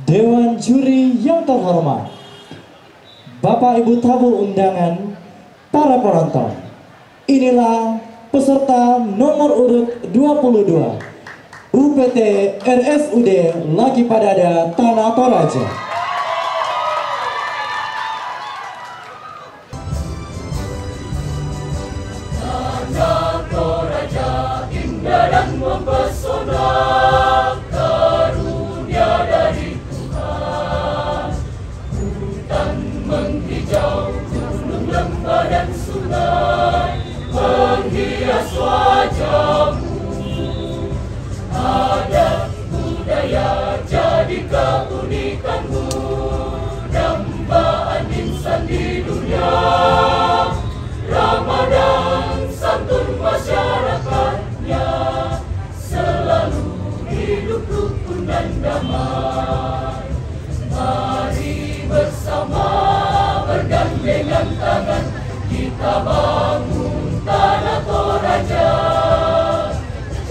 Dewan Juri yang terhormat, Bapak Ibu tamu undangan, para penonton, inilah peserta nomor urut 22 UPT RSUD Laki Padada Tanah Toraja. Tanah Toraja indah dan mempesona, karunia dari Tuhan. Hutan menghijau, gunung, lembah dan sungai menghias wajahmu. Adat budaya jadi keunikanmu, dambaan insan di dunia. Ramadan santun masyarakatnya, selalu hidup rukun dan damai. Mari bersama bergandengan tangan, kita bangun tanah Toraja.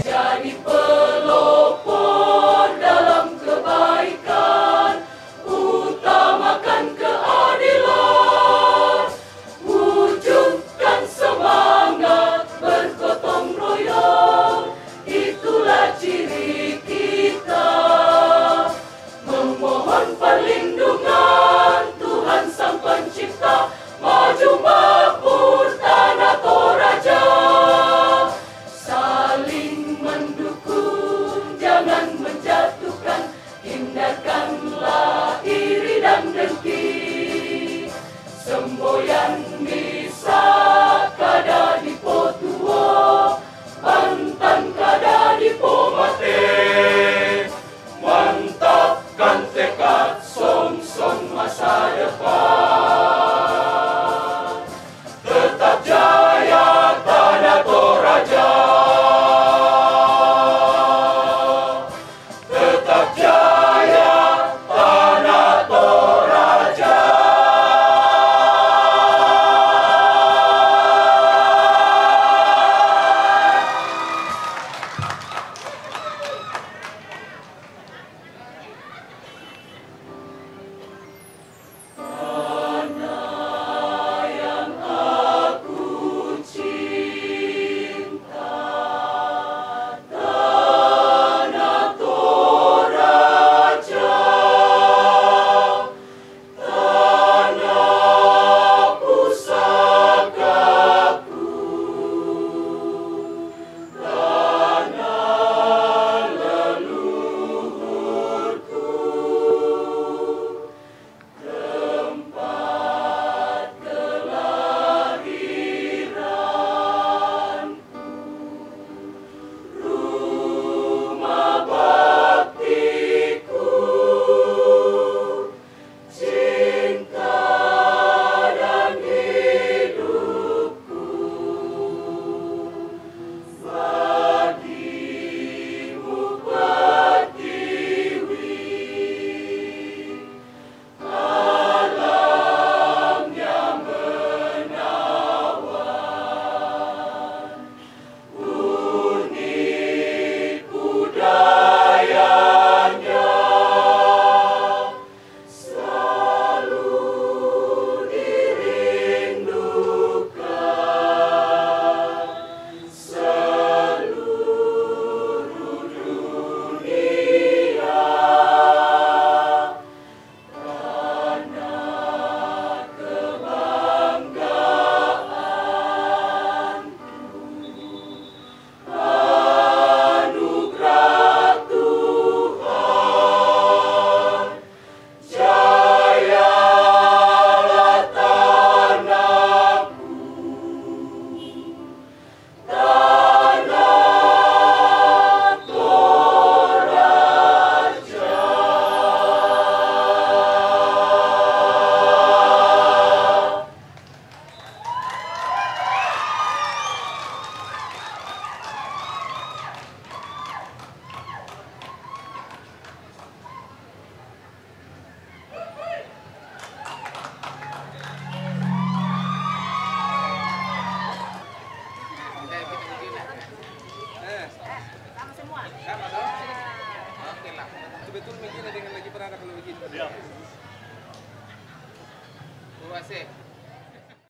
Jadi pelopor dalam kebaikan, utamakan keadilan, wujudkan semangat bergotong royong, itulah ciri kita. Memohon perlindungan Tuhan Sang Pencipta, maju makmur tanah Toraja. Saling mendukung, jangan menjatuhkan, hindarkanlah iri dan dengki. Semboyan misa kada di Potuo, Bantan kada di Pomate. Mantapkan tekad, song-song masa depan. Tetap jaya tanah Toraja. Tetap jaya tanah Toraja. Sama dong. Oke lah. Betul begini dengan lagi berada kalau Terima kasih.